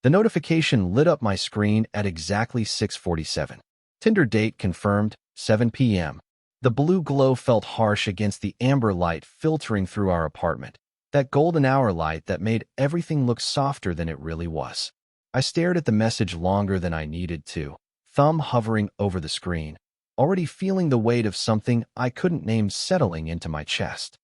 The notification lit up my screen at exactly 6:47. Tinder date confirmed, 7 p.m. The blue glow felt harsh against the amber light filtering through our apartment, that golden hour light that made everything look softer than it really was. I stared at the message longer than I needed to, thumb hovering over the screen, already feeling the weight of something I couldn't name settling into my chest.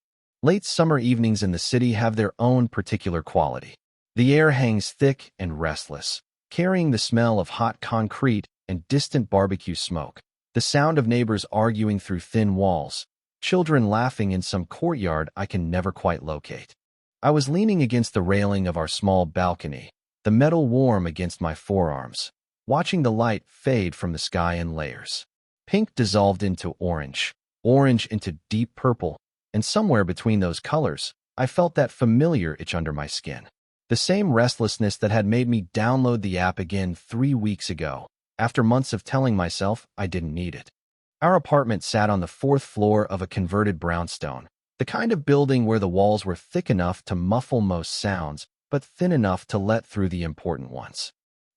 Late summer evenings in the city have their own particular quality. The air hangs thick and restless, carrying the smell of hot concrete and distant barbecue smoke, the sound of neighbors arguing through thin walls, children laughing in some courtyard I can never quite locate. I was leaning against the railing of our small balcony, the metal warm against my forearms, watching the light fade from the sky in layers. Pink dissolved into orange, orange into deep purple, and somewhere between those colors, I felt that familiar itch under my skin. The same restlessness that had made me download the app again 3 weeks ago, after months of telling myself I didn't need it. Our apartment sat on the 4th floor of a converted brownstone, the kind of building where the walls were thick enough to muffle most sounds, but thin enough to let through the important ones.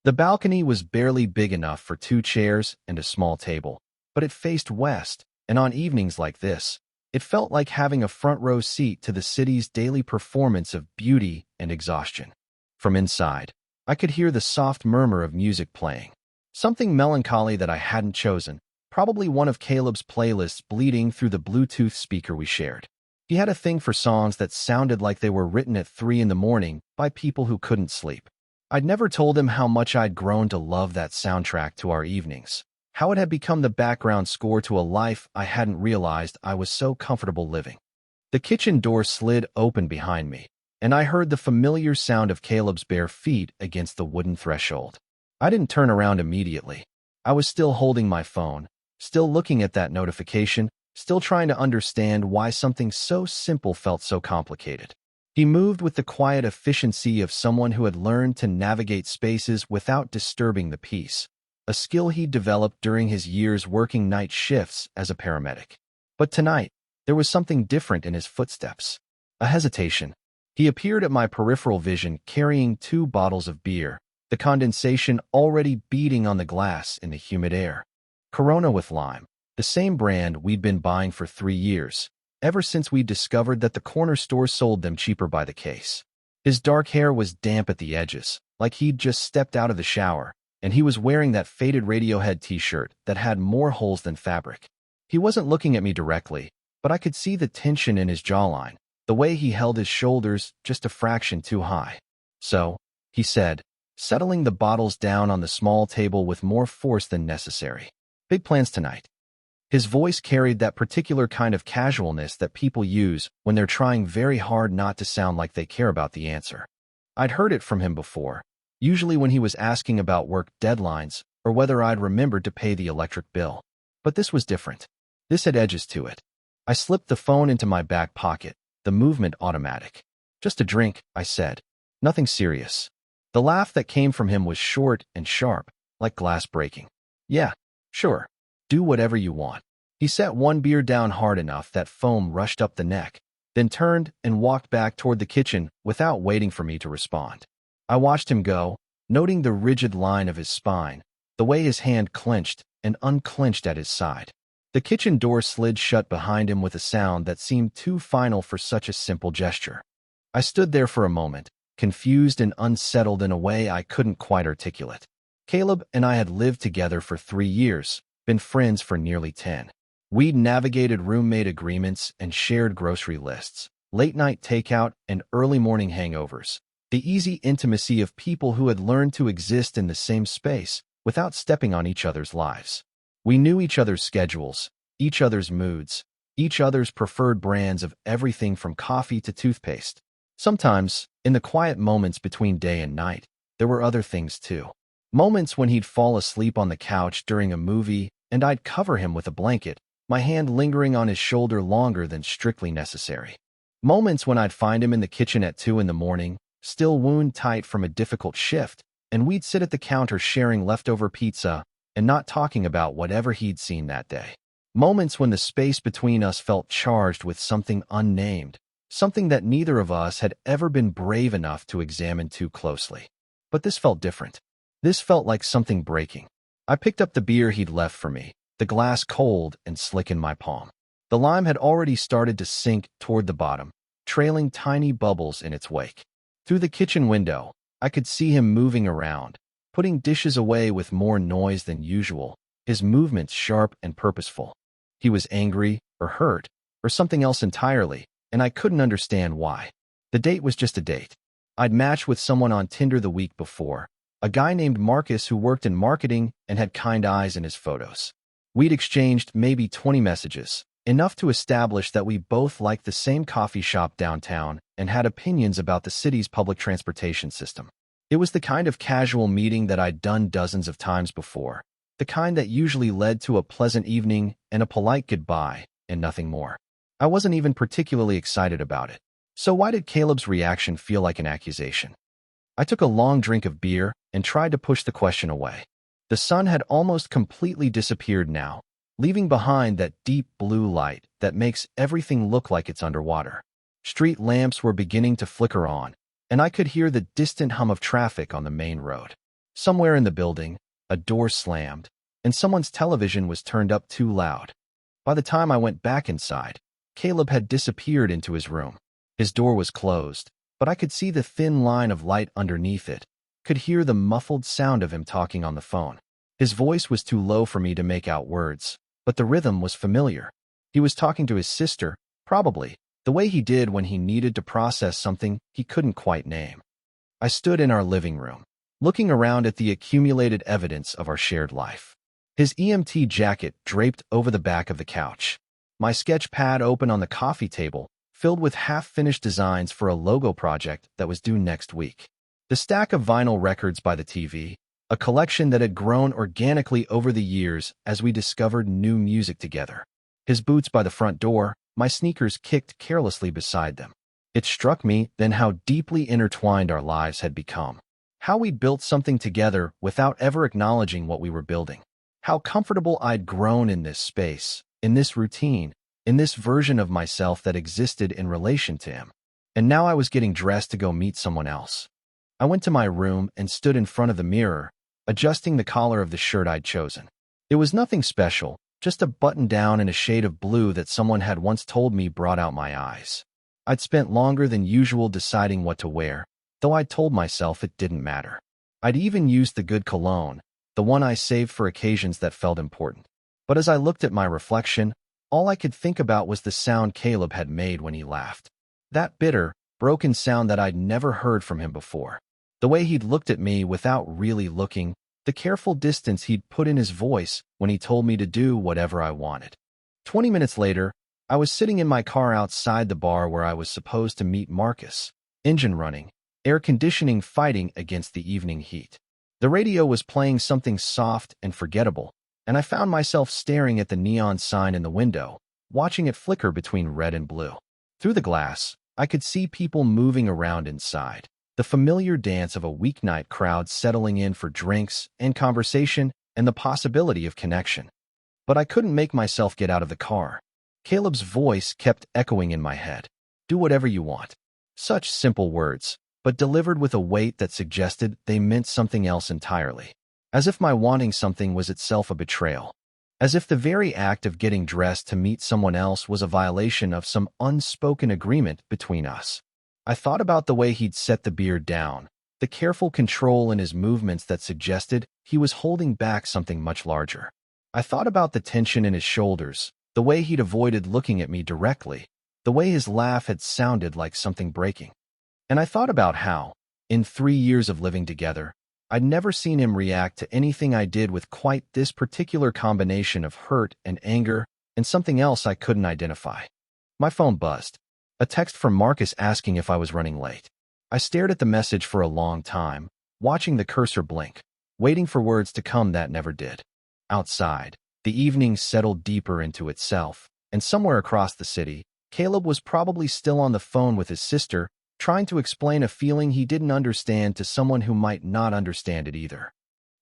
The balcony was barely big enough for 2 chairs and a small table, but it faced west, and on evenings like this, it felt like having a front-row seat to the city's daily performance of beauty and exhaustion. From inside, I could hear the soft murmur of music playing, something melancholy that I hadn't chosen, probably one of Caleb's playlists bleeding through the Bluetooth speaker we shared. He had a thing for songs that sounded like they were written at 3 in the morning by people who couldn't sleep. I'd never told him how much I'd grown to love that soundtrack to our evenings, how it had become the background score to a life I hadn't realized I was so comfortable living. The kitchen door slid open behind me, and I heard the familiar sound of Caleb's bare feet against the wooden threshold. I didn't turn around immediately. I was still holding my phone, still looking at that notification, still trying to understand why something so simple felt so complicated. He moved with the quiet efficiency of someone who had learned to navigate spaces without disturbing the peace, a skill he developed during his years working night shifts as a paramedic. But tonight, there was something different in his footsteps. A hesitation. He appeared at my peripheral vision carrying 2 bottles of beer, the condensation already beating on the glass in the humid air. Corona with lime, the same brand we'd been buying for 3 years, ever since we discovered that the corner store sold them cheaper by the case. His dark hair was damp at the edges, like he'd just stepped out of the shower, and he was wearing that faded Radiohead t-shirt that had more holes than fabric. He wasn't looking at me directly, but I could see the tension in his jawline, the way he held his shoulders just a fraction too high. "So," he said, settling the bottles down on the small table with more force than necessary. "Big plans tonight." His voice carried that particular kind of casualness that people use when they're trying very hard not to sound like they care about the answer. I'd heard it from him before, usually when he was asking about work deadlines or whether I'd remembered to pay the electric bill. But this was different. This had edges to it. I slipped the phone into my back pocket, the movement automatic. "Just a drink," I said. "Nothing serious." The laugh that came from him was short and sharp, like glass breaking. "Yeah, sure. Do whatever you want." He set one beer down hard enough that foam rushed up the neck, then turned and walked back toward the kitchen without waiting for me to respond. I watched him go, noting the rigid line of his spine, the way his hand clenched and unclenched at his side. The kitchen door slid shut behind him with a sound that seemed too final for such a simple gesture. I stood there for a moment, confused and unsettled in a way I couldn't quite articulate. Caleb and I had lived together for 3 years, been friends for nearly 10. We'd navigated roommate agreements and shared grocery lists, late-night takeout and early morning hangovers, the easy intimacy of people who had learned to exist in the same space without stepping on each other's lives. We knew each other's schedules, each other's moods, each other's preferred brands of everything from coffee to toothpaste. Sometimes, in the quiet moments between day and night, there were other things too. Moments when he'd fall asleep on the couch during a movie and I'd cover him with a blanket, my hand lingering on his shoulder longer than strictly necessary. Moments when I'd find him in the kitchen at 2 in the morning, still wound-tight from a difficult shift, and we'd sit at the counter sharing leftover pizza and not talking about whatever he'd seen that day. Moments when the space between us felt charged with something unnamed, something that neither of us had ever been brave enough to examine too closely. But this felt different. This felt like something breaking. I picked up the beer he'd left for me, the glass cold and slick in my palm. The lime had already started to sink toward the bottom, trailing tiny bubbles in its wake. Through the kitchen window, I could see him moving around, putting dishes away with more noise than usual, his movements sharp and purposeful. He was angry, or hurt, or something else entirely, and I couldn't understand why. The date was just a date. I'd matched with someone on Tinder the week before, a guy named Marcus who worked in marketing and had kind eyes in his photos. We'd exchanged maybe 20 messages, enough to establish that we both liked the same coffee shop downtown and had opinions about the city's public transportation system. It was the kind of casual meeting that I'd done dozens of times before, the kind that usually led to a pleasant evening and a polite goodbye, and nothing more. I wasn't even particularly excited about it. So why did Caleb's reaction feel like an accusation? I took a long drink of beer and tried to push the question away. The sun had almost completely disappeared now, leaving behind that deep blue light that makes everything look like it's underwater. Street lamps were beginning to flicker on, and I could hear the distant hum of traffic on the main road. Somewhere in the building, a door slammed, and someone's television was turned up too loud. By the time I went back inside, Caleb had disappeared into his room. His door was closed, but I could see the thin line of light underneath it, could hear the muffled sound of him talking on the phone. His voice was too low for me to make out words, but the rhythm was familiar. He was talking to his sister, probably, the way he did when he needed to process something he couldn't quite name. I stood in our living room, looking around at the accumulated evidence of our shared life. His EMT jacket draped over the back of the couch. My sketch pad open on the coffee table, filled with half-finished designs for a logo project that was due next week. The stack of vinyl records by the TV, a collection that had grown organically over the years as we discovered new music together. His boots by the front door, my sneakers kicked carelessly beside them. It struck me then how deeply intertwined our lives had become. How we'd built something together without ever acknowledging what we were building. How comfortable I'd grown in this space, in this routine, in this version of myself that existed in relation to him. And now I was getting dressed to go meet someone else. I went to my room and stood in front of the mirror, adjusting the collar of the shirt I'd chosen. It was nothing special, just a button-down in a shade of blue that someone had once told me brought out my eyes. I'd spent longer than usual deciding what to wear, though I'd told myself it didn't matter. I'd even used the good cologne, the one I saved for occasions that felt important. But as I looked at my reflection, all I could think about was the sound Caleb had made when he laughed. That bitter, broken sound that I'd never heard from him before. The way he'd looked at me without really looking, the careful distance he'd put in his voice when he told me to do whatever I wanted. 20 minutes later, I was sitting in my car outside the bar where I was supposed to meet Marcus, engine running, air conditioning fighting against the evening heat. The radio was playing something soft and forgettable, and I found myself staring at the neon sign in the window, watching it flicker between red and blue. Through the glass, I could see people moving around inside, the familiar dance of a weeknight crowd settling in for drinks and conversation and the possibility of connection. But I couldn't make myself get out of the car. Caleb's voice kept echoing in my head. Do whatever you want. Such simple words, but delivered with a weight that suggested they meant something else entirely. As if my wanting something was itself a betrayal. As if the very act of getting dressed to meet someone else was a violation of some unspoken agreement between us. I thought about the way he'd set the beard down, the careful control in his movements that suggested he was holding back something much larger. I thought about the tension in his shoulders, the way he'd avoided looking at me directly, the way his laugh had sounded like something breaking. And I thought about how, in 3 years of living together, I'd never seen him react to anything I did with quite this particular combination of hurt and anger and something else I couldn't identify. My phone buzzed. A text from Marcus asking if I was running late. I stared at the message for a long time, watching the cursor blink, waiting for words to come that never did. Outside, the evening settled deeper into itself, and somewhere across the city, Caleb was probably still on the phone with his sister, trying to explain a feeling he didn't understand to someone who might not understand it either.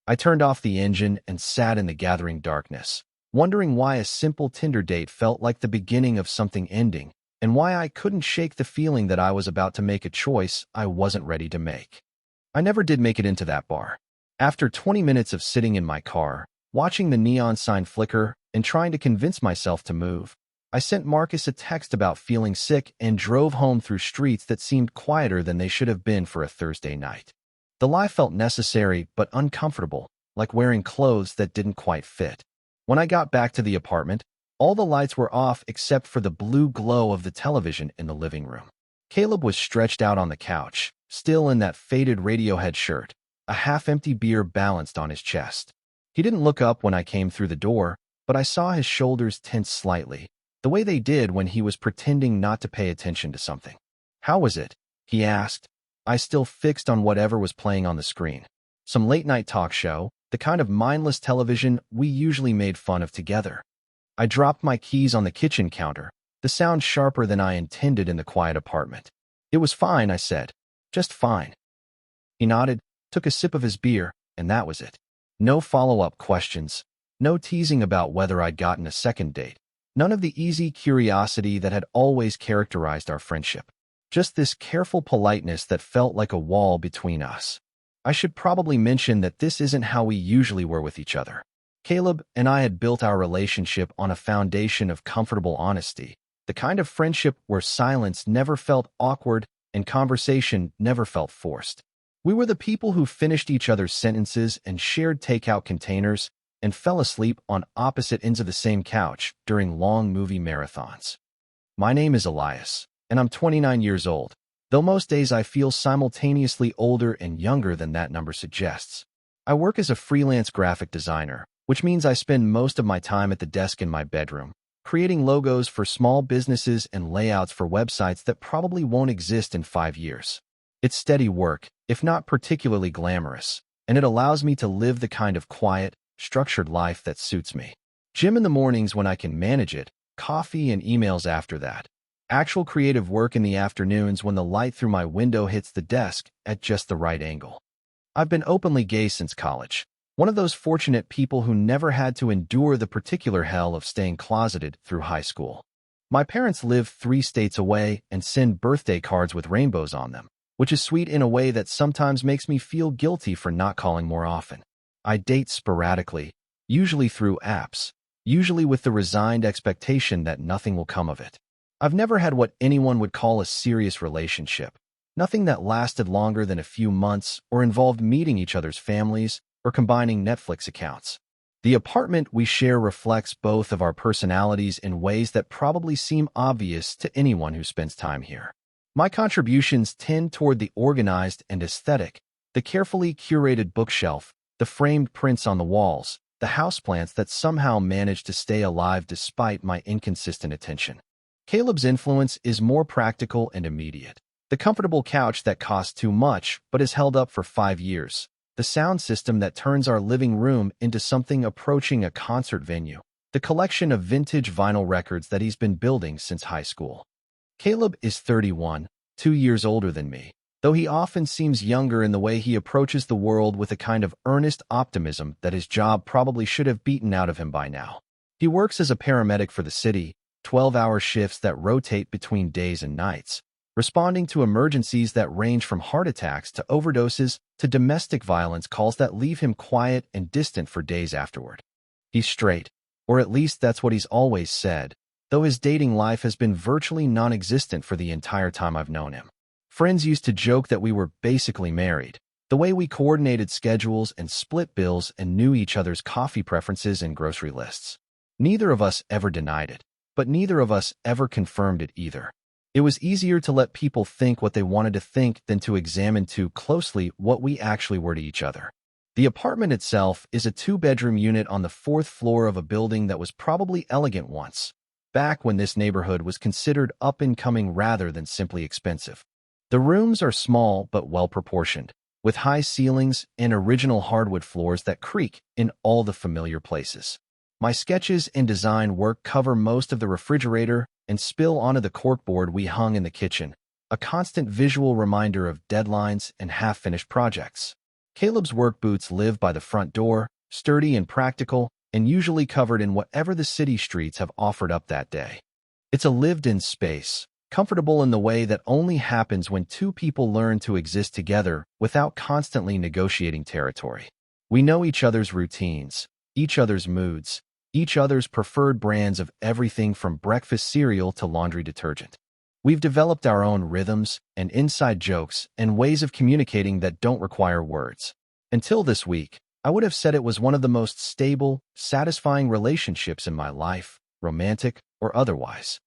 I turned off the engine and sat in the gathering darkness, wondering why a simple Tinder date felt like the beginning of something ending, and why I couldn't shake the feeling that I was about to make a choice I wasn't ready to make. I never did make it into that bar. After 20 minutes of sitting in my car, watching the neon sign flicker and trying to convince myself to move, I sent Marcus a text about feeling sick and drove home through streets that seemed quieter than they should have been for a Thursday night. The lie felt necessary but uncomfortable, like wearing clothes that didn't quite fit. When I got back to the apartment, all the lights were off except for the blue glow of the television in the living room. Caleb was stretched out on the couch, still in that faded Radiohead shirt, a half-empty beer balanced on his chest. He didn't look up when I came through the door, but I saw his shoulders tense slightly, the way they did when he was pretending not to pay attention to something. "How was it?" he asked. I still fixed on whatever was playing on the screen. Some late-night talk show, the kind of mindless television we usually made fun of together. I dropped my keys on the kitchen counter, the sound sharper than I intended in the quiet apartment. "It was fine," I said. "Just fine." He nodded, took a sip of his beer, and that was it. No follow-up questions, no teasing about whether I'd gotten a second date. None of the easy curiosity that had always characterized our friendship. Just this careful politeness that felt like a wall between us. I should probably mention that this isn't how we usually were with each other. Caleb and I had built our relationship on a foundation of comfortable honesty, the kind of friendship where silence never felt awkward and conversation never felt forced. We were the people who finished each other's sentences and shared takeout containers and fell asleep on opposite ends of the same couch during long movie marathons. My name is Elias, and I'm 29 years old, though most days I feel simultaneously older and younger than that number suggests. I work as a freelance graphic designer, which means I spend most of my time at the desk in my bedroom, creating logos for small businesses and layouts for websites that probably won't exist in 5 years. It's steady work, if not particularly glamorous, and it allows me to live the kind of quiet, structured life that suits me. Gym in the mornings when I can manage it, coffee and emails after that. Actual creative work in the afternoons when the light through my window hits the desk at just the right angle. I've been openly gay since college, one of those fortunate people who never had to endure the particular hell of staying closeted through high school. My parents live 3 states away and send birthday cards with rainbows on them, which is sweet in a way that sometimes makes me feel guilty for not calling more often. I date sporadically, usually through apps, usually with the resigned expectation that nothing will come of it. I've never had what anyone would call a serious relationship, nothing that lasted longer than a few months or involved meeting each other's families or combining Netflix accounts. The apartment we share reflects both of our personalities in ways that probably seem obvious to anyone who spends time here. My contributions tend toward the organized and aesthetic, the carefully curated bookshelf, the framed prints on the walls, the houseplants that somehow manage to stay alive despite my inconsistent attention. Caleb's influence is more practical and immediate. The comfortable couch that costs too much but has held up for 5 years. The sound system that turns our living room into something approaching a concert venue. The collection of vintage vinyl records that he's been building since high school. Caleb is 31, 2 years older than me, though he often seems younger in the way he approaches the world with a kind of earnest optimism that his job probably should have beaten out of him by now. He works as a paramedic for the city, 12-hour shifts that rotate between days and nights, responding to emergencies that range from heart attacks to overdoses to domestic violence calls that leave him quiet and distant for days afterward. He's straight, or at least that's what he's always said, though his dating life has been virtually non-existent for the entire time I've known him. Friends used to joke that we were basically married, the way we coordinated schedules and split bills and knew each other's coffee preferences and grocery lists. Neither of us ever denied it, but neither of us ever confirmed it either. It was easier to let people think what they wanted to think than to examine too closely what we actually were to each other. The apartment itself is a 2-bedroom unit on the 4th floor of a building that was probably elegant once, back when this neighborhood was considered up-and-coming rather than simply expensive. The rooms are small but well-proportioned, with high ceilings and original hardwood floors that creak in all the familiar places. My sketches and design work cover most of the refrigerator and spill onto the corkboard we hung in the kitchen, a constant visual reminder of deadlines and half-finished projects. Caleb's work boots live by the front door, sturdy and practical, and usually covered in whatever the city streets have offered up that day. It's a lived-in space, comfortable in the way that only happens when two people learn to exist together without constantly negotiating territory. We know each other's routines, each other's moods, each other's preferred brands of everything from breakfast cereal to laundry detergent. We've developed our own rhythms and inside jokes and ways of communicating that don't require words. Until this week, I would have said it was one of the most stable, satisfying relationships in my life, romantic or otherwise.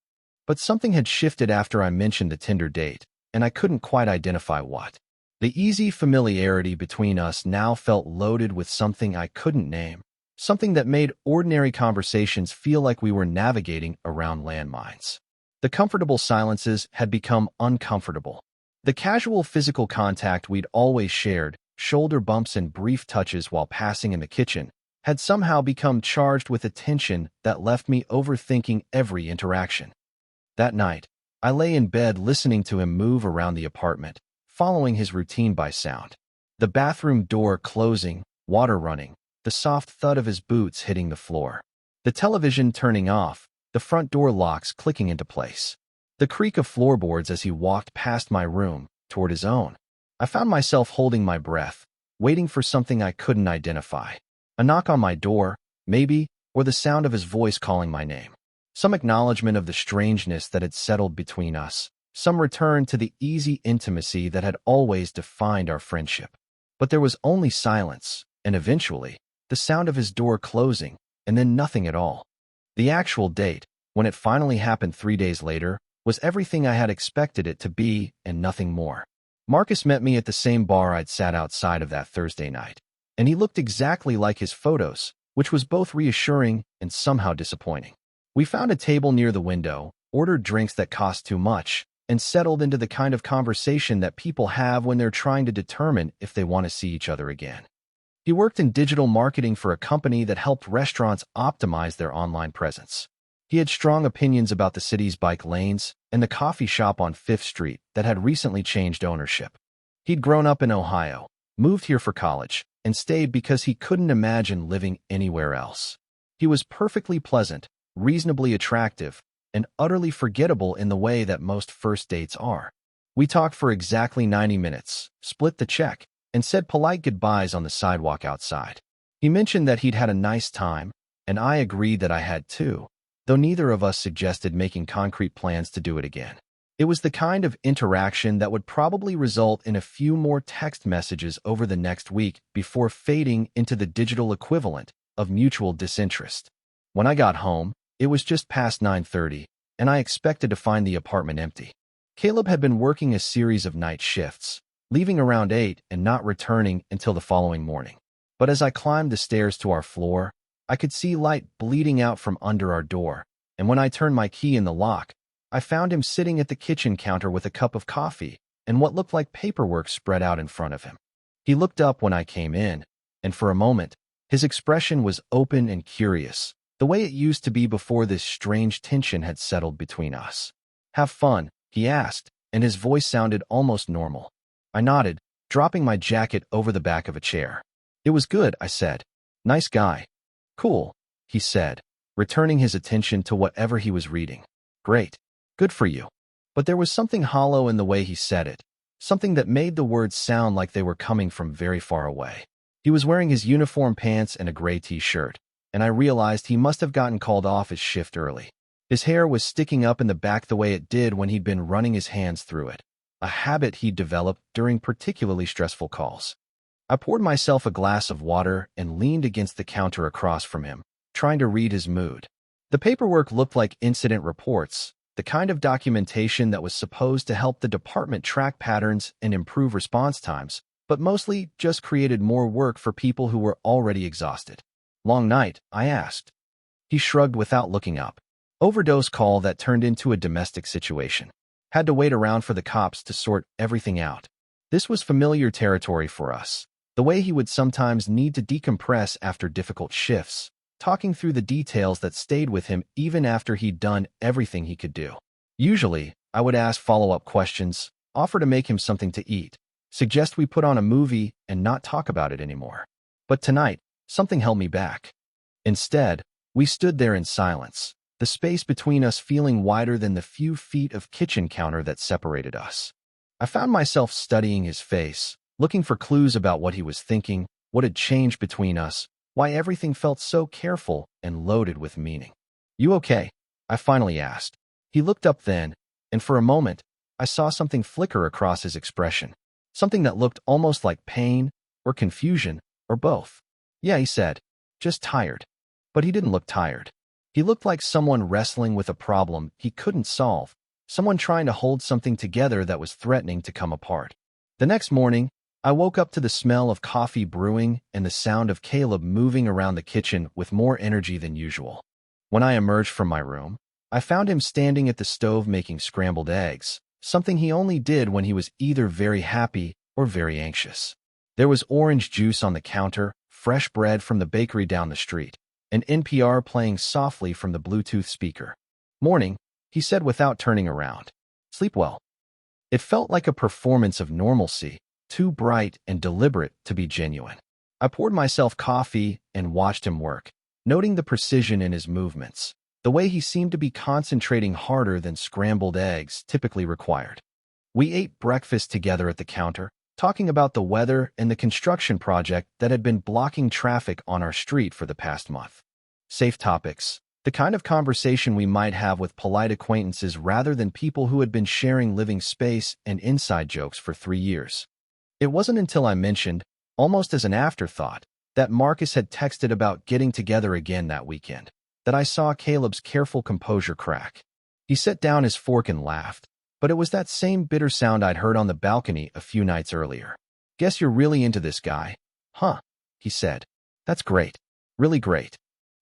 But something had shifted after I mentioned the Tinder date, and I couldn't quite identify what. The easy familiarity between us now felt loaded with something I couldn't name, something that made ordinary conversations feel like we were navigating around landmines. The comfortable silences had become uncomfortable. The casual physical contact we'd always shared, shoulder bumps and brief touches while passing in the kitchen, had somehow become charged with a tension that left me overthinking every interaction. That night, I lay in bed listening to him move around the apartment, following his routine by sound. The bathroom door closing, water running, the soft thud of his boots hitting the floor. The television turning off, the front door locks clicking into place. The creak of floorboards as he walked past my room, toward his own. I found myself holding my breath, waiting for something I couldn't identify. A knock on my door, maybe, or the sound of his voice calling my name. Some acknowledgement of the strangeness that had settled between us. Some return to the easy intimacy that had always defined our friendship. But there was only silence, and eventually, the sound of his door closing, and then nothing at all. The actual date, when it finally happened 3 days later, was everything I had expected it to be and nothing more. Marcus met me at the same bar I'd sat outside of that Thursday night, and he looked exactly like his photos, which was both reassuring and somehow disappointing. We found a table near the window, ordered drinks that cost too much, and settled into the kind of conversation that people have when they're trying to determine if they want to see each other again. He worked in digital marketing for a company that helped restaurants optimize their online presence. He had strong opinions about the city's bike lanes and the coffee shop on 5th Street that had recently changed ownership. He'd grown up in Ohio, moved here for college, and stayed because he couldn't imagine living anywhere else. He was perfectly pleasant, reasonably attractive, and utterly forgettable in the way that most first dates are. We talked for exactly 90 minutes, split the check, and said polite goodbyes on the sidewalk outside. He mentioned that he'd had a nice time, and I agreed that I had too, though neither of us suggested making concrete plans to do it again. It was the kind of interaction that would probably result in a few more text messages over the next week before fading into the digital equivalent of mutual disinterest. When I got home, it was just past 9:30, and I expected to find the apartment empty. Caleb had been working a series of night shifts, leaving around 8 and not returning until the following morning. But as I climbed the stairs to our floor, I could see light bleeding out from under our door, and when I turned my key in the lock, I found him sitting at the kitchen counter with a cup of coffee and what looked like paperwork spread out in front of him. He looked up when I came in, and for a moment, his expression was open and curious, the way it used to be before this strange tension had settled between us. "Have fun?" he asked, and his voice sounded almost normal. I nodded, dropping my jacket over the back of a chair. "It was good," I said. "Nice guy." "Cool," he said, returning his attention to whatever he was reading. "Great. Good for you." But there was something hollow in the way he said it, something that made the words sound like they were coming from very far away. He was wearing his uniform pants and a gray t-shirt, and I realized he must have gotten called off his shift early. His hair was sticking up in the back the way it did when he'd been running his hands through it, a habit he'd developed during particularly stressful calls. I poured myself a glass of water and leaned against the counter across from him, trying to read his mood. The paperwork looked like incident reports, the kind of documentation that was supposed to help the department track patterns and improve response times, but mostly just created more work for people who were already exhausted. "Long night?" I asked. He shrugged without looking up. "Overdose call that turned into a domestic situation. Had to wait around for the cops to sort everything out." This was familiar territory for us. The way he would sometimes need to decompress after difficult shifts, talking through the details that stayed with him even after he'd done everything he could do. Usually, I would ask follow-up questions, offer to make him something to eat, suggest we put on a movie and not talk about it anymore. But tonight, something held me back. Instead, we stood there in silence, the space between us feeling wider than the few feet of kitchen counter that separated us. I found myself studying his face, looking for clues about what he was thinking, what had changed between us, why everything felt so careful and loaded with meaning. "You okay?" I finally asked. He looked up then, and for a moment, I saw something flicker across his expression, something that looked almost like pain or confusion or both. "Yeah," he said, "just tired." But he didn't look tired. He looked like someone wrestling with a problem he couldn't solve, someone trying to hold something together that was threatening to come apart. The next morning, I woke up to the smell of coffee brewing and the sound of Caleb moving around the kitchen with more energy than usual. When I emerged from my room, I found him standing at the stove making scrambled eggs, something he only did when he was either very happy or very anxious. There was orange juice on the counter, fresh bread from the bakery down the street, and NPR playing softly from the Bluetooth speaker. "Morning," he said without turning around. "Sleep well." It felt like a performance of normalcy, too bright and deliberate to be genuine. I poured myself coffee and watched him work, noting the precision in his movements, the way he seemed to be concentrating harder than scrambled eggs typically required. We ate breakfast together at the counter, talking about the weather and the construction project that had been blocking traffic on our street for the past month. Safe topics, the kind of conversation we might have with polite acquaintances rather than people who had been sharing living space and inside jokes for 3 years. It wasn't until I mentioned, almost as an afterthought, that Marcus had texted about getting together again that weekend, that I saw Caleb's careful composure crack. He set down his fork and laughed, but it was that same bitter sound I'd heard on the balcony a few nights earlier. "Guess you're really into this guy, huh?" he said. "That's great. Really great."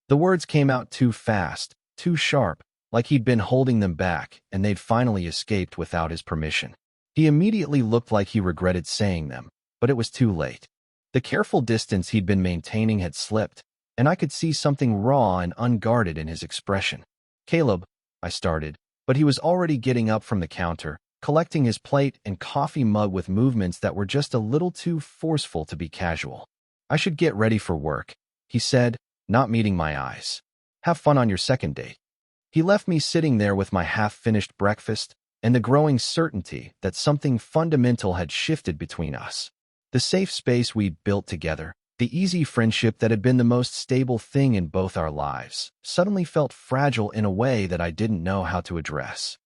The words came out too fast, too sharp, like he'd been holding them back and they'd finally escaped without his permission. He immediately looked like he regretted saying them, but it was too late. The careful distance he'd been maintaining had slipped, and I could see something raw and unguarded in his expression. "Caleb," I started, but he was already getting up from the counter, collecting his plate and coffee mug with movements that were just a little too forceful to be casual. "I should get ready for work," he said, not meeting my eyes. "Have fun on your second date." He left me sitting there with my half-finished breakfast and the growing certainty that something fundamental had shifted between us. The safe space we'd built together, the easy friendship that had been the most stable thing in both our lives, suddenly felt fragile in a way that I didn't know how to address.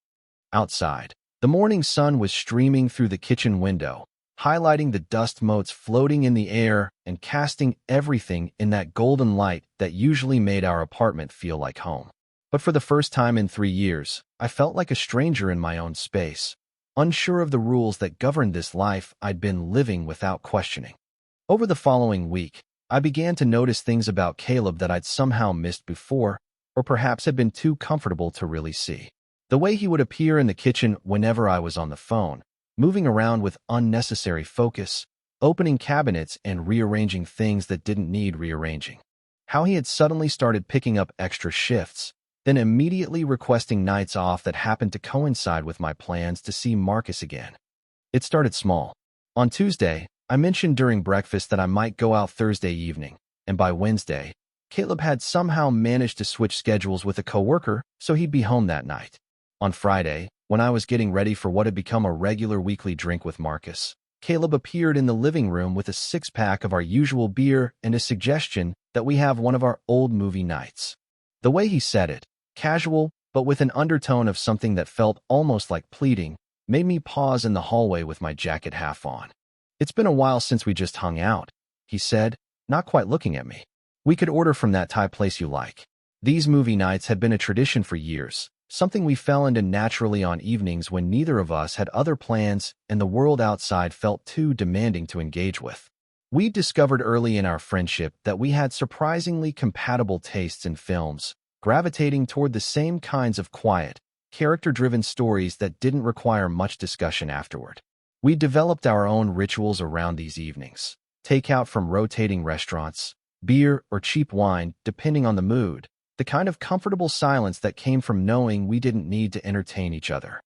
Outside, the morning sun was streaming through the kitchen window, highlighting the dust motes floating in the air and casting everything in that golden light that usually made our apartment feel like home. But for the first time in 3 years, I felt like a stranger in my own space, unsure of the rules that governed this life I'd been living without questioning. Over the following week, I began to notice things about Caleb that I'd somehow missed before, or perhaps had been too comfortable to really see. The way he would appear in the kitchen whenever I was on the phone, moving around with unnecessary focus, opening cabinets and rearranging things that didn't need rearranging. How he had suddenly started picking up extra shifts, then immediately requesting nights off that happened to coincide with my plans to see Marcus again. It started small. On Tuesday, I mentioned during breakfast that I might go out Thursday evening, and by Wednesday, Caleb had somehow managed to switch schedules with a coworker, so he'd be home that night. On Friday, when I was getting ready for what had become a regular weekly drink with Marcus, Caleb appeared in the living room with a six-pack of our usual beer and a suggestion that we have one of our old movie nights. The way he said it, casual, but with an undertone of something that felt almost like pleading, made me pause in the hallway with my jacket half on. "It's been a while since we just hung out," he said, not quite looking at me. "We could order from that Thai place you like." These movie nights had been a tradition for years, something we fell into naturally on evenings when neither of us had other plans and the world outside felt too demanding to engage with. We discovered early in our friendship that we had surprisingly compatible tastes in films, gravitating toward the same kinds of quiet, character-driven stories that didn't require much discussion afterward. We developed our own rituals around these evenings, takeout from rotating restaurants, beer or cheap wine, depending on the mood, the kind of comfortable silence that came from knowing we didn't need to entertain each other.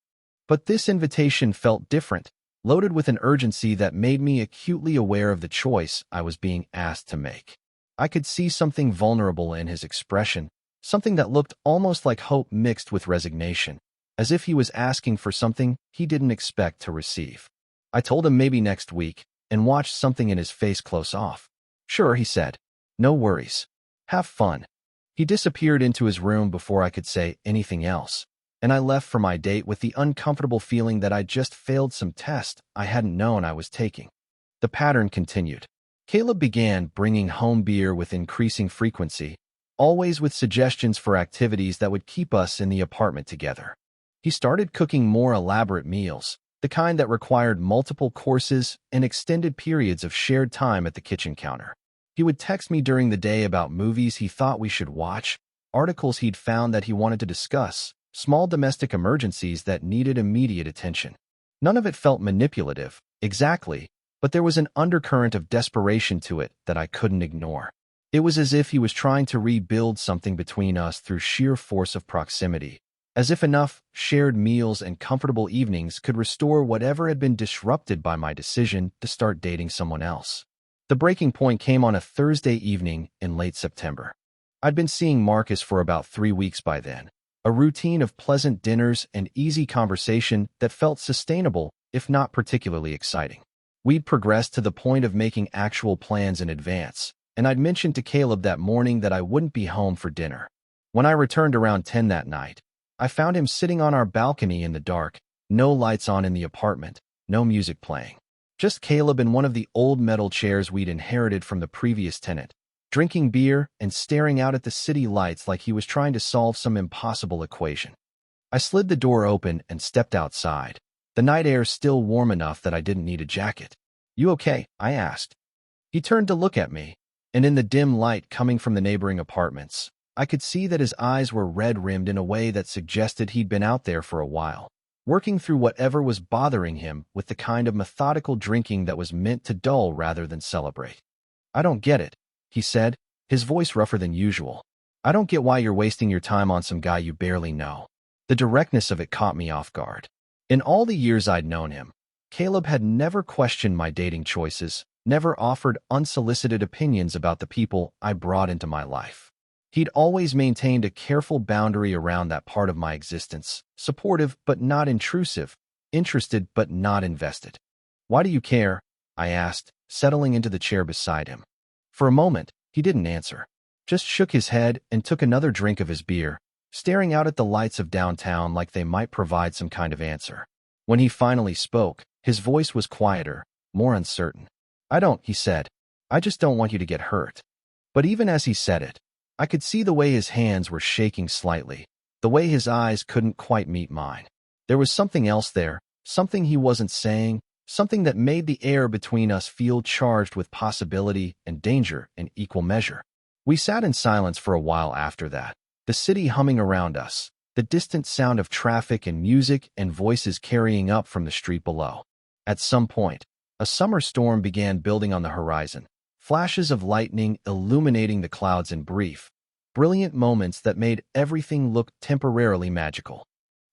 But this invitation felt different, loaded with an urgency that made me acutely aware of the choice I was being asked to make. I could see something vulnerable in his expression, something that looked almost like hope mixed with resignation, as if he was asking for something he didn't expect to receive. I told him maybe next week and watched something in his face close off. Sure, he said. No worries. Have fun. He disappeared into his room before I could say anything else, and I left for my date with the uncomfortable feeling that I'd just failed some test I hadn't known I was taking. The pattern continued. Caleb began bringing home beer with increasing frequency, always with suggestions for activities that would keep us in the apartment together. He started cooking more elaborate meals, the kind that required multiple courses and extended periods of shared time at the kitchen counter. He would text me during the day about movies he thought we should watch, articles he'd found that he wanted to discuss, small domestic emergencies that needed immediate attention. None of it felt manipulative, exactly, but there was an undercurrent of desperation to it that I couldn't ignore. It was as if he was trying to rebuild something between us through sheer force of proximity, as if enough shared meals and comfortable evenings could restore whatever had been disrupted by my decision to start dating someone else. The breaking point came on a Thursday evening in late September. I'd been seeing Marcus for about 3 weeks by then, a routine of pleasant dinners and easy conversation that felt sustainable, if not particularly exciting. We'd progressed to the point of making actual plans in advance, and I'd mentioned to Caleb that morning that I wouldn't be home for dinner. When I returned around 10 that night, I found him sitting on our balcony in the dark, no lights on in the apartment, no music playing. Just Caleb in one of the old metal chairs we'd inherited from the previous tenant, drinking beer and staring out at the city lights like he was trying to solve some impossible equation. I slid the door open and stepped outside, the night air still warm enough that I didn't need a jacket. "You okay?" I asked. He turned to look at me, and in the dim light coming from the neighboring apartments, I could see that his eyes were red-rimmed in a way that suggested he'd been out there for a while, working through whatever was bothering him with the kind of methodical drinking that was meant to dull rather than celebrate. "I don't get it," he said, his voice rougher than usual. "I don't get why you're wasting your time on some guy you barely know." The directness of it caught me off guard. In all the years I'd known him, Caleb had never questioned my dating choices, never offered unsolicited opinions about the people I brought into my life. He'd always maintained a careful boundary around that part of my existence, supportive but not intrusive, interested but not invested. "Why do you care?" I asked, settling into the chair beside him. For a moment, he didn't answer, just shook his head and took another drink of his beer, staring out at the lights of downtown like they might provide some kind of answer. When he finally spoke, his voice was quieter, more uncertain. "I don't," he said. "I just don't want you to get hurt." But even as he said it, I could see the way his hands were shaking slightly, the way his eyes couldn't quite meet mine. There was something else there, something he wasn't saying, something that made the air between us feel charged with possibility and danger in equal measure. We sat in silence for a while after that, the city humming around us, the distant sound of traffic and music and voices carrying up from the street below. At some point, a summer storm began building on the horizon, flashes of lightning illuminating the clouds in brief, brilliant moments that made everything look temporarily magical.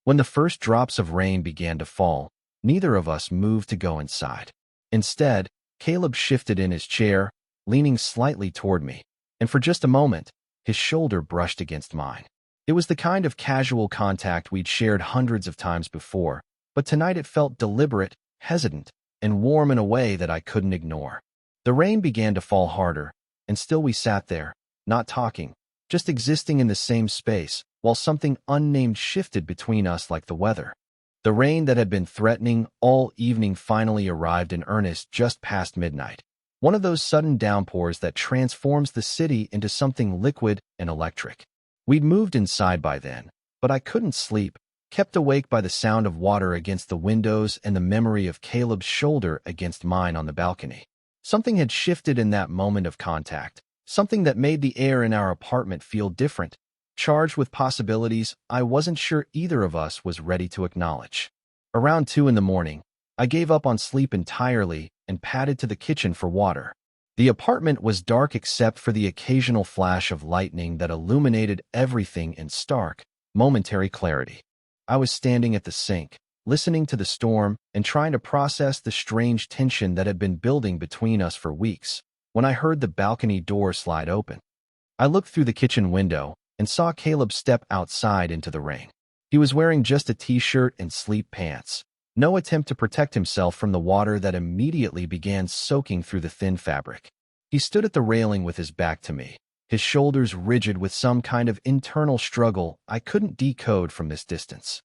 When the first drops of rain began to fall, neither of us moved to go inside. Instead, Caleb shifted in his chair, leaning slightly toward me, and for just a moment, his shoulder brushed against mine. It was the kind of casual contact we'd shared hundreds of times before, but tonight it felt deliberate, hesitant, and warm in a way that I couldn't ignore. The rain began to fall harder, and still we sat there, not talking, just existing in the same space, while something unnamed shifted between us like the weather. The rain that had been threatening all evening finally arrived in earnest just past midnight. One of those sudden downpours that transforms the city into something liquid and electric. We'd moved inside by then, but I couldn't sleep, kept awake by the sound of water against the windows and the memory of Caleb's shoulder against mine on the balcony. Something had shifted in that moment of contact, something that made the air in our apartment feel different, charged with possibilities I wasn't sure either of us was ready to acknowledge. Around 2 in the morning, I gave up on sleep entirely and padded to the kitchen for water. The apartment was dark except for the occasional flash of lightning that illuminated everything in stark, momentary clarity. I was standing at the sink, listening to the storm and trying to process the strange tension that had been building between us for weeks, when I heard the balcony door slide open. I looked through the kitchen window, and saw Caleb step outside into the rain. He was wearing just a t-shirt and sleep pants. No attempt to protect himself from the water that immediately began soaking through the thin fabric. He stood at the railing with his back to me, his shoulders rigid with some kind of internal struggle I couldn't decode from this distance.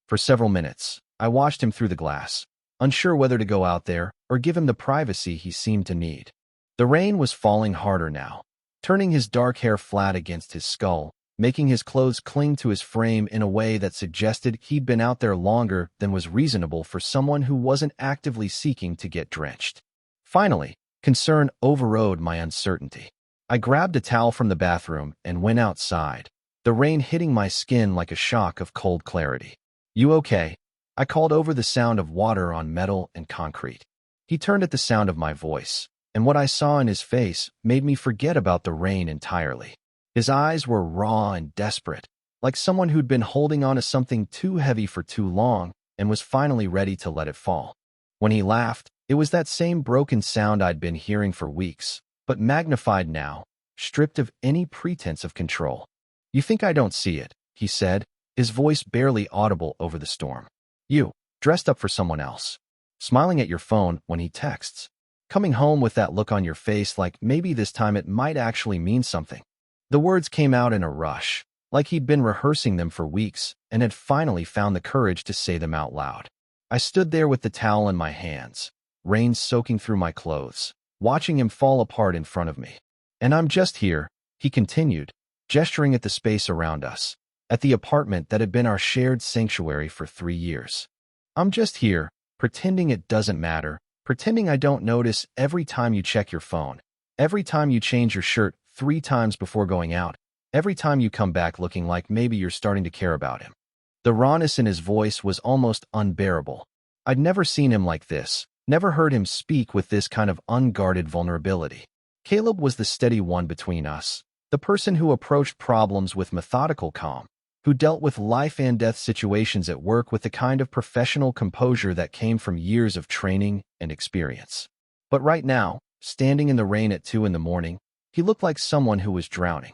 For several minutes, I watched him through the glass, unsure whether to go out there or give him the privacy he seemed to need. The rain was falling harder now, turning his dark hair flat against his skull, making his clothes cling to his frame in a way that suggested he'd been out there longer than was reasonable for someone who wasn't actively seeking to get drenched. Finally, concern overrode my uncertainty. I grabbed a towel from the bathroom and went outside, the rain hitting my skin like a shock of cold clarity. "You okay?" I called over the sound of water on metal and concrete. He turned at the sound of my voice, and what I saw in his face made me forget about the rain entirely. His eyes were raw and desperate, like someone who'd been holding on to something too heavy for too long and was finally ready to let it fall. When he laughed, it was that same broken sound I'd been hearing for weeks, but magnified now, stripped of any pretense of control. "You think I don't see it," he said, his voice barely audible over the storm. "You, dressed up for someone else. Smiling at your phone when he texts. Coming home with that look on your face like maybe this time it might actually mean something." The words came out in a rush, like he'd been rehearsing them for weeks and had finally found the courage to say them out loud. I stood there with the towel in my hands, rain soaking through my clothes, watching him fall apart in front of me. "And I'm just here," he continued, gesturing at the space around us, at the apartment that had been our shared sanctuary for 3 years. "I'm just here, pretending it doesn't matter, pretending I don't notice every time you check your phone, every time you change your shirt 3 times before going out, every time you come back looking like maybe you're starting to care about him." The rawness in his voice was almost unbearable. I'd never seen him like this, never heard him speak with this kind of unguarded vulnerability. Caleb was the steady one between us, the person who approached problems with methodical calm, who dealt with life and death situations at work with the kind of professional composure that came from years of training and experience. But right now, standing in the rain at 2 in the morning, he looked like someone who was drowning.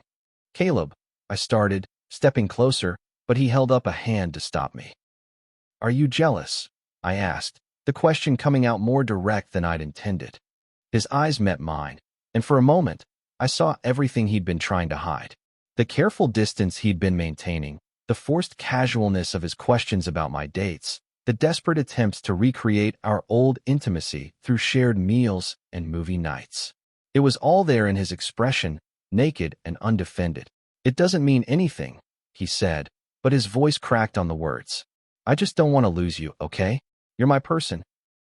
"Caleb," I started, stepping closer, but he held up a hand to stop me. "Are you jealous?" I asked, the question coming out more direct than I'd intended. His eyes met mine, and for a moment, I saw everything he'd been trying to hide. The careful distance he'd been maintaining, the forced casualness of his questions about my dates, the desperate attempts to recreate our old intimacy through shared meals and movie nights. It was all there in his expression, naked and undefended. "It doesn't mean anything," he said, but his voice cracked on the words. "I just don't want to lose you, okay? You're my person."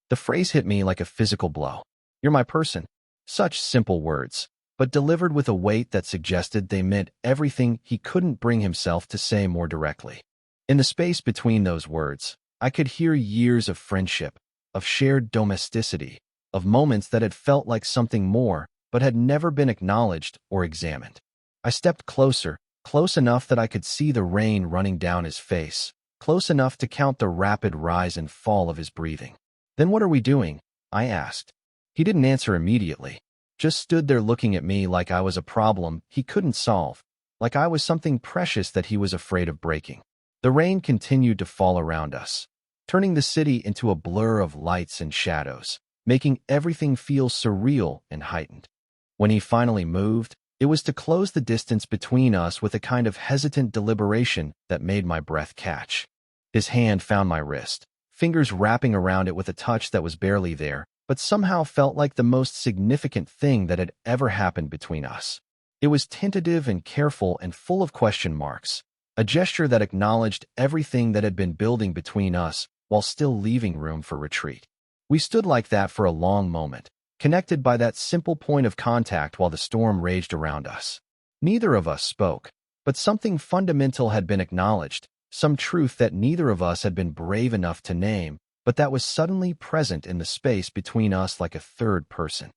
The phrase hit me like a physical blow. "You're my person." Such simple words, but delivered with a weight that suggested they meant everything he couldn't bring himself to say more directly. In the space between those words, I could hear years of friendship, of shared domesticity, of moments that had felt like something more, but had never been acknowledged or examined. I stepped closer, close enough that I could see the rain running down his face, close enough to count the rapid rise and fall of his breathing. "Then what are we doing?" I asked. He didn't answer immediately, just stood there looking at me like I was a problem he couldn't solve, like I was something precious that he was afraid of breaking. The rain continued to fall around us, turning the city into a blur of lights and shadows, making everything feel surreal and heightened. When he finally moved, it was to close the distance between us with a kind of hesitant deliberation that made my breath catch. His hand found my wrist, fingers wrapping around it with a touch that was barely there, but somehow felt like the most significant thing that had ever happened between us. It was tentative and careful and full of question marks, a gesture that acknowledged everything that had been building between us while still leaving room for retreat. We stood like that for a long moment, connected by that simple point of contact while the storm raged around us. Neither of us spoke, but something fundamental had been acknowledged, some truth that neither of us had been brave enough to name, but that was suddenly present in the space between us like a third person.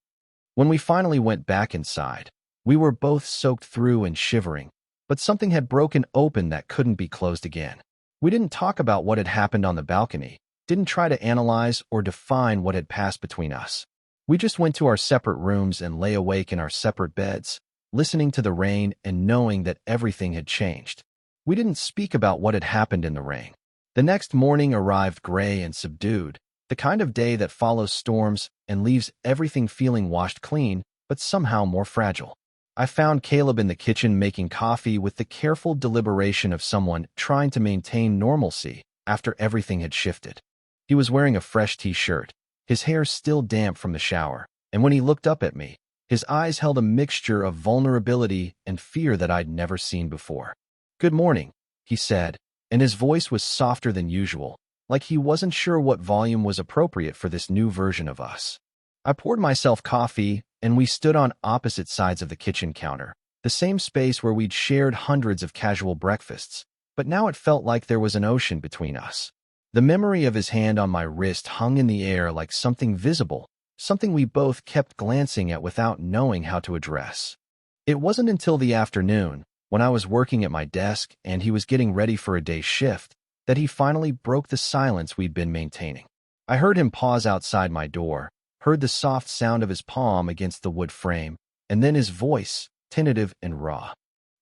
When we finally went back inside, we were both soaked through and shivering, but something had broken open that couldn't be closed again. We didn't talk about what had happened on the balcony, didn't try to analyze or define what had passed between us. We just went to our separate rooms and lay awake in our separate beds, listening to the rain and knowing that everything had changed. We didn't speak about what had happened in the rain. The next morning arrived gray and subdued, the kind of day that follows storms and leaves everything feeling washed clean, but somehow more fragile. I found Caleb in the kitchen making coffee with the careful deliberation of someone trying to maintain normalcy after everything had shifted. He was wearing a fresh t-shirt, his hair still damp from the shower, and when he looked up at me, his eyes held a mixture of vulnerability and fear that I'd never seen before. "Good morning," he said, and his voice was softer than usual, like he wasn't sure what volume was appropriate for this new version of us. I poured myself coffee, and we stood on opposite sides of the kitchen counter, the same space where we'd shared hundreds of casual breakfasts, but now it felt like there was an ocean between us. The memory of his hand on my wrist hung in the air like something visible, something we both kept glancing at without knowing how to address. It wasn't until the afternoon, when I was working at my desk and he was getting ready for a day's shift, that he finally broke the silence we'd been maintaining. I heard him pause outside my door, heard the soft sound of his palm against the wood frame, and then his voice, tentative and raw.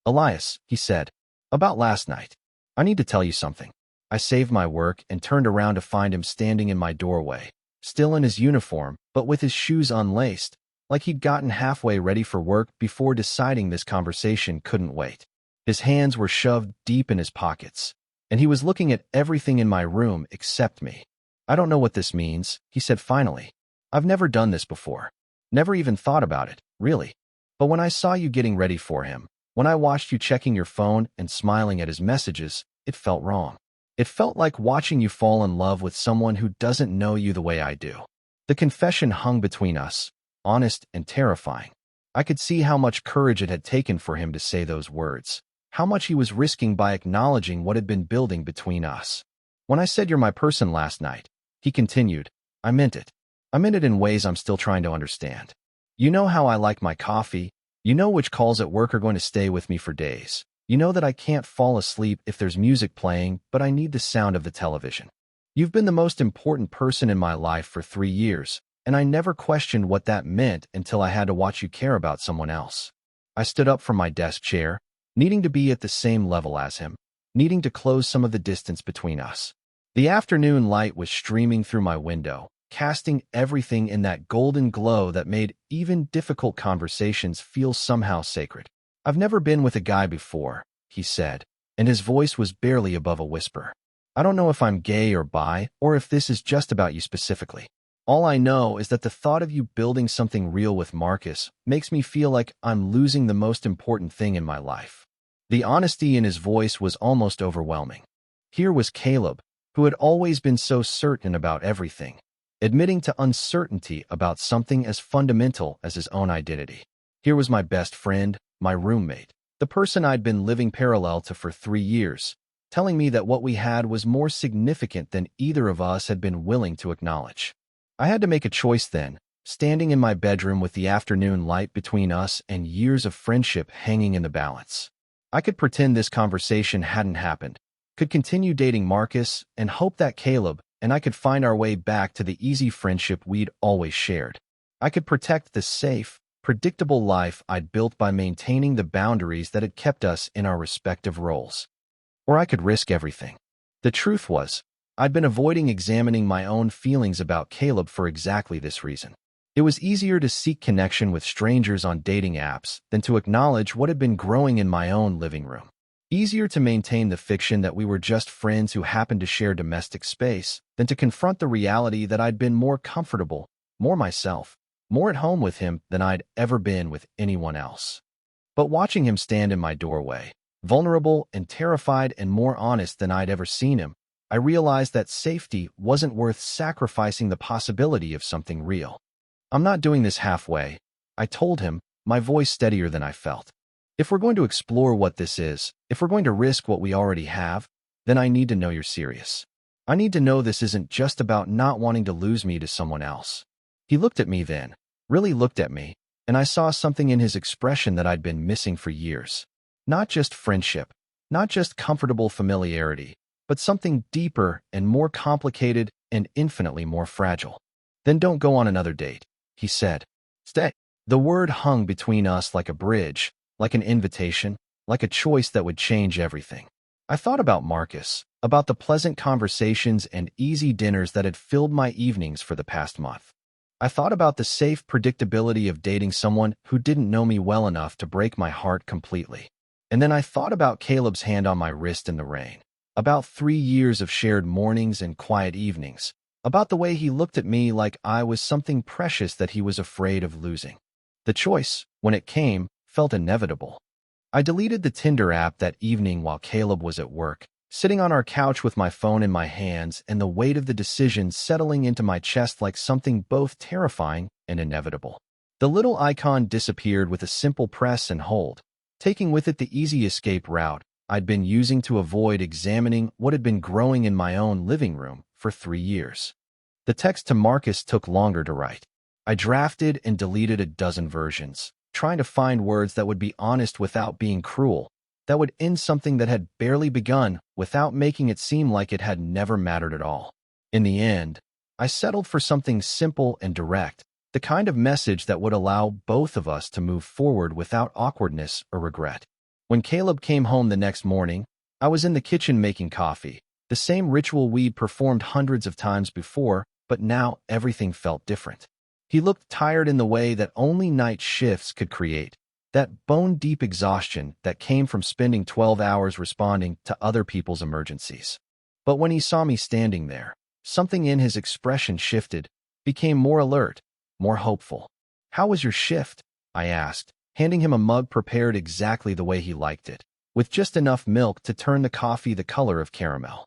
"Elias," he said, "about last night. I need to tell you something." I saved my work and turned around to find him standing in my doorway, still in his uniform, but with his shoes unlaced, like he'd gotten halfway ready for work before deciding this conversation couldn't wait. His hands were shoved deep in his pockets, and he was looking at everything in my room except me. "I don't know what this means," he said finally. "I've never done this before. Never even thought about it, really. But when I saw you getting ready for him, when I watched you checking your phone and smiling at his messages, it felt wrong. It felt like watching you fall in love with someone who doesn't know you the way I do." The confession hung between us, honest and terrifying. I could see how much courage it had taken for him to say those words, how much he was risking by acknowledging what had been building between us. "When I said you're my person last night," he continued, "I meant it. I meant it in ways I'm still trying to understand. You know how I like my coffee. You know which calls at work are going to stay with me for days. You know that I can't fall asleep if there's music playing, but I need the sound of the television. You've been the most important person in my life for 3 years, and I never questioned what that meant until I had to watch you care about someone else." I stood up from my desk chair, needing to be at the same level as him, needing to close some of the distance between us. The afternoon light was streaming through my window, casting everything in that golden glow that made even difficult conversations feel somehow sacred. "I've never been with a guy before," he said, and his voice was barely above a whisper. "I don't know if I'm gay or bi, or if this is just about you specifically. All I know is that the thought of you building something real with Marcus makes me feel like I'm losing the most important thing in my life." The honesty in his voice was almost overwhelming. Here was Caleb, who had always been so certain about everything, admitting to uncertainty about something as fundamental as his own identity. Here was my best friend, my roommate, the person I'd been living parallel to for 3 years, telling me that what we had was more significant than either of us had been willing to acknowledge. I had to make a choice then, standing in my bedroom with the afternoon light between us and years of friendship hanging in the balance. I could pretend this conversation hadn't happened, could continue dating Marcus, and hope that Caleb and I could find our way back to the easy friendship we'd always shared. I could protect the safe, predictable life I'd built by maintaining the boundaries that had kept us in our respective roles. Or I could risk everything. The truth was, I'd been avoiding examining my own feelings about Caleb for exactly this reason. It was easier to seek connection with strangers on dating apps than to acknowledge what had been growing in my own living room. Easier to maintain the fiction that we were just friends who happened to share domestic space than to confront the reality that I'd been more comfortable, more myself, more at home with him than I'd ever been with anyone else. But watching him stand in my doorway, vulnerable and terrified and more honest than I'd ever seen him, I realized that safety wasn't worth sacrificing the possibility of something real. "I'm not doing this halfway," I told him, my voice steadier than I felt. "If we're going to explore what this is, if we're going to risk what we already have, then I need to know you're serious. I need to know this isn't just about not wanting to lose me to someone else." He looked at me then, really looked at me, and I saw something in his expression that I'd been missing for years. Not just friendship, not just comfortable familiarity, but something deeper and more complicated and infinitely more fragile. "Then don't go on another date," he said. "Stay." The word hung between us like a bridge, like an invitation, like a choice that would change everything. I thought about Marcus, about the pleasant conversations and easy dinners that had filled my evenings for the past month. I thought about the safe predictability of dating someone who didn't know me well enough to break my heart completely. And then I thought about Caleb's hand on my wrist in the rain, about 3 years of shared mornings and quiet evenings, about the way he looked at me like I was something precious that he was afraid of losing. The choice, when it came, felt inevitable. I deleted the Tinder app that evening while Caleb was at work, sitting on our couch with my phone in my hands and the weight of the decision settling into my chest like something both terrifying and inevitable. The little icon disappeared with a simple press and hold, taking with it the easy escape route I'd been using to avoid examining what had been growing in my own living room for 3 years. The text to Marcus took longer to write. I drafted and deleted a dozen versions, trying to find words that would be honest without being cruel, that would end something that had barely begun without making it seem like it had never mattered at all. In the end, I settled for something simple and direct, the kind of message that would allow both of us to move forward without awkwardness or regret. When Caleb came home the next morning, I was in the kitchen making coffee, the same ritual we'd performed hundreds of times before, but now everything felt different. He looked tired in the way that only night shifts could create, that bone-deep exhaustion that came from spending 12 hours responding to other people's emergencies. But when he saw me standing there, something in his expression shifted, became more alert, more hopeful. "How was your shift?" I asked, handing him a mug prepared exactly the way he liked it, with just enough milk to turn the coffee the color of caramel.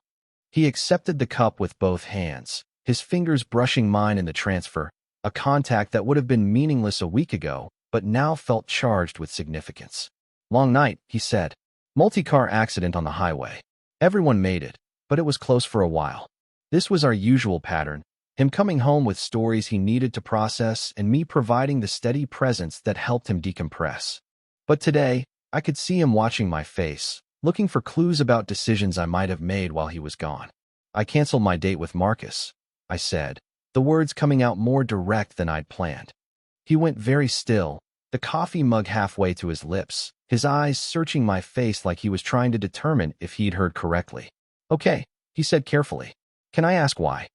He accepted the cup with both hands, his fingers brushing mine in the transfer, a contact that would have been meaningless a week ago, but now felt charged with significance. "Long night," he said. "Multi-car accident on the highway. Everyone made it, but it was close for a while." This was our usual pattern, him coming home with stories he needed to process and me providing the steady presence that helped him decompress. But today, I could see him watching my face, looking for clues about decisions I might have made while he was gone. "I canceled my date with Marcus," I said, the words coming out more direct than I'd planned. He went very still, the coffee mug halfway to his lips, his eyes searching my face like he was trying to determine if he'd heard correctly. "Okay," he said carefully. "Can I ask why?"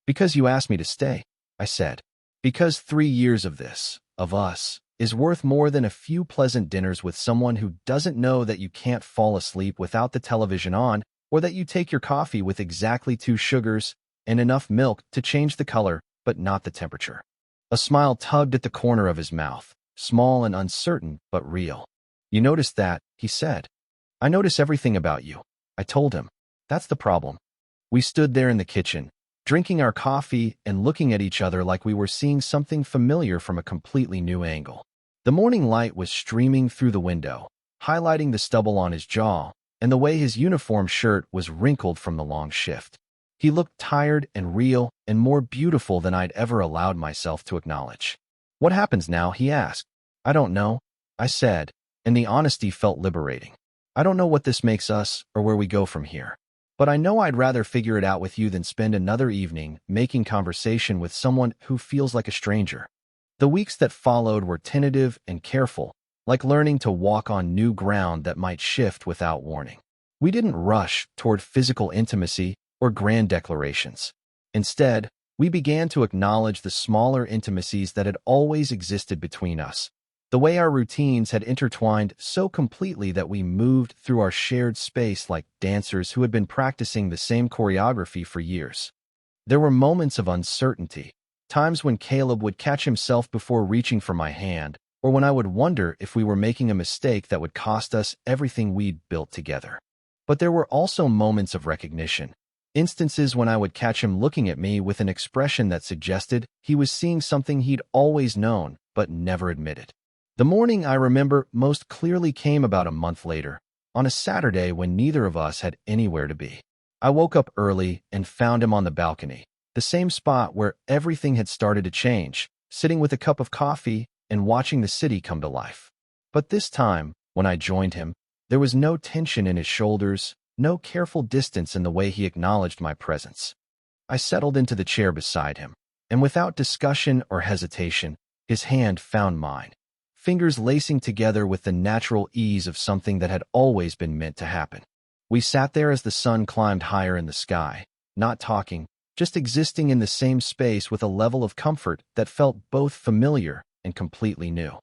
"Because you asked me to stay," I said. "Because 3 years of this, of us, is worth more than a few pleasant dinners with someone who doesn't know that you can't fall asleep without the television on, or that you take your coffee with exactly 2 sugars and enough milk to change the color, but not the temperature." A smile tugged at the corner of his mouth, small and uncertain, but real. "You noticed that," he said. "I notice everything about you," I told him. "That's the problem." We stood there in the kitchen, drinking our coffee and looking at each other like we were seeing something familiar from a completely new angle. The morning light was streaming through the window, highlighting the stubble on his jaw and the way his uniform shirt was wrinkled from the long shift. He looked tired and real and more beautiful than I'd ever allowed myself to acknowledge. "What happens now?" he asked. "I don't know," I said, and the honesty felt liberating. "I don't know what this makes us or where we go from here. But I know I'd rather figure it out with you than spend another evening making conversation with someone who feels like a stranger." The weeks that followed were tentative and careful, like learning to walk on new ground that might shift without warning. We didn't rush toward physical intimacy or grand declarations. Instead, we began to acknowledge the smaller intimacies that had always existed between us, the way our routines had intertwined so completely that we moved through our shared space like dancers who had been practicing the same choreography for years. There were moments of uncertainty, times when Caleb would catch himself before reaching for my hand, or when I would wonder if we were making a mistake that would cost us everything we'd built together. But there were also moments of recognition, instances when I would catch him looking at me with an expression that suggested he was seeing something he'd always known but never admitted. The morning I remember most clearly came about a month later, on a Saturday when neither of us had anywhere to be. I woke up early and found him on the balcony, the same spot where everything had started to change, sitting with a cup of coffee and watching the city come to life. But this time, when I joined him, there was no tension in his shoulders, no careful distance in the way he acknowledged my presence. I settled into the chair beside him, and without discussion or hesitation, his hand found mine. fingers lacing together with the natural ease of something that had always been meant to happen. We sat there as the sun climbed higher in the sky, not talking, just existing in the same space with a level of comfort that felt both familiar and completely new.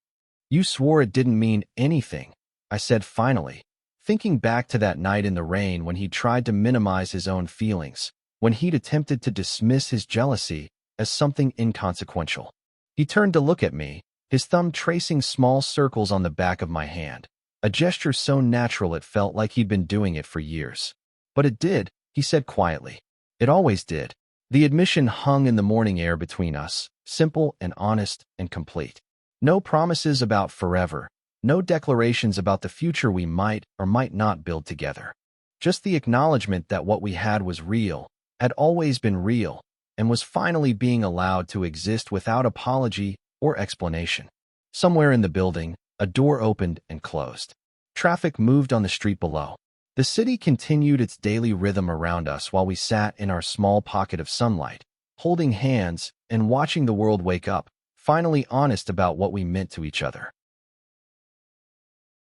"You swore it didn't mean anything," I said finally, thinking back to that night in the rain when he tried to minimize his own feelings, when he'd attempted to dismiss his jealousy as something inconsequential. He turned to look at me, his thumb tracing small circles on the back of my hand, a gesture so natural it felt like he'd been doing it for years. "But it did," he said quietly. "It always did." The admission hung in the morning air between us, simple and honest and complete. No promises about forever, no declarations about the future we might or might not build together. Just the acknowledgement that what we had was real, had always been real, and was finally being allowed to exist without apology or explanation. Somewhere in the building, a door opened and closed. Traffic moved on the street below. The city continued its daily rhythm around us while we sat in our small pocket of sunlight, holding hands and watching the world wake up, finally honest about what we meant to each other.